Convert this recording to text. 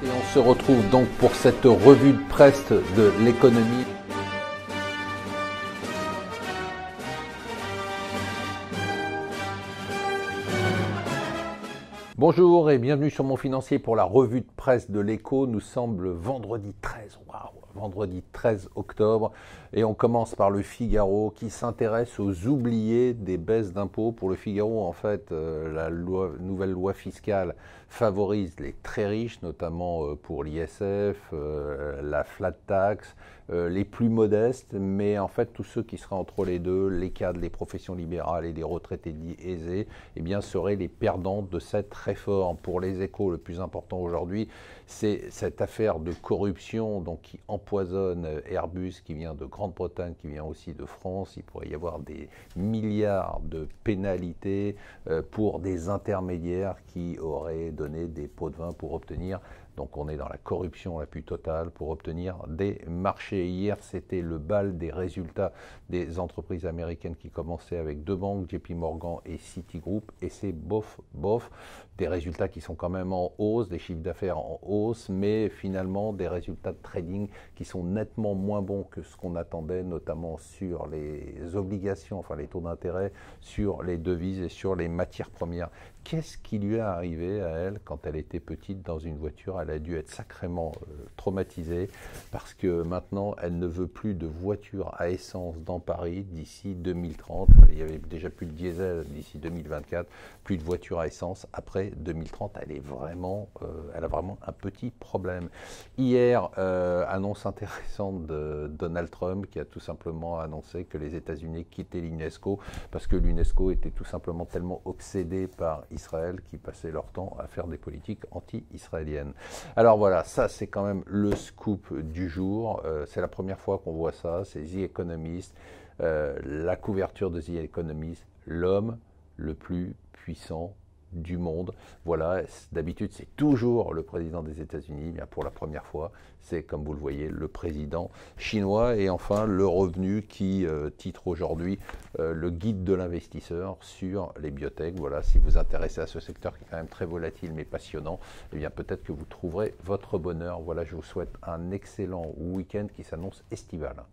Et on se retrouve donc pour cette revue de presse de l'économie. Bonjour et bienvenue sur Mon Financier pour la revue de presse de l'Écho. Nous sommes le vendredi 13, vendredi 13 octobre. Et on commence par le Figaro qui s'intéresse aux oubliés des baisses d'impôts. Pour le Figaro, en fait, la nouvelle loi fiscale favorise les très riches, notamment pour l'ISF, la flat tax, les plus modestes, mais en fait tous ceux qui seraient entre les deux, les cadres, les professions libérales et les retraités dits aisés, eh bien seraient les perdants de cette réforme. Pour les Échos, le plus important aujourd'hui, c'est cette affaire de corruption donc, qui empoisonne Airbus, qui vient de Grande-Bretagne, qui vient aussi de France. Il pourrait y avoir des milliards de pénalités pour des intermédiaires qui auraient donné des pots de vin pour obtenir. Donc on est dans la corruption la plus totale pour obtenir des marchés. Hier, c'était le bal des résultats des entreprises américaines qui commençaient avec deux banques, JP Morgan et Citigroup, et c'est bof. Des résultats qui sont quand même en hausse, des chiffres d'affaires en hausse, mais finalement des résultats de trading qui sont nettement moins bons que ce qu'on attendait, notamment sur les obligations, enfin les taux d'intérêt, sur les devises et sur les matières premières. Qu'est-ce qui lui est arrivé à elle quand elle était petite dans une voiture? Elle a dû être sacrément traumatisée parce que maintenant, elle ne veut plus de voitures à essence dans Paris d'ici 2030. Il y avait déjà plus de diesel d'ici 2024, plus de voitures à essence. Après 2030, elle a vraiment un petit problème. Hier, annonce intéressante de Donald Trump qui a tout simplement annoncé que les États-Unis quittaient l'UNESCO parce que l'UNESCO était tout simplement tellement obsédée par Israël qui passaient leur temps à faire des politiques anti-israéliennes. Alors voilà, ça c'est quand même le scoop du jour. C'est la première fois qu'on voit ça, c'est The Economist, la couverture de The Economist, l'homme le plus puissant du monde. Voilà, d'habitude c'est toujours le président des États-Unis, mais pour la première fois c'est, comme vous le voyez, le président chinois. Et enfin le revenu qui titre aujourd'hui le guide de l'investisseur sur les biotech. Voilà, si vous vous intéressez à ce secteur qui est quand même très volatile mais passionnant, eh bien peut-être que vous trouverez votre bonheur. Voilà, je vous souhaite un excellent week-end qui s'annonce estival.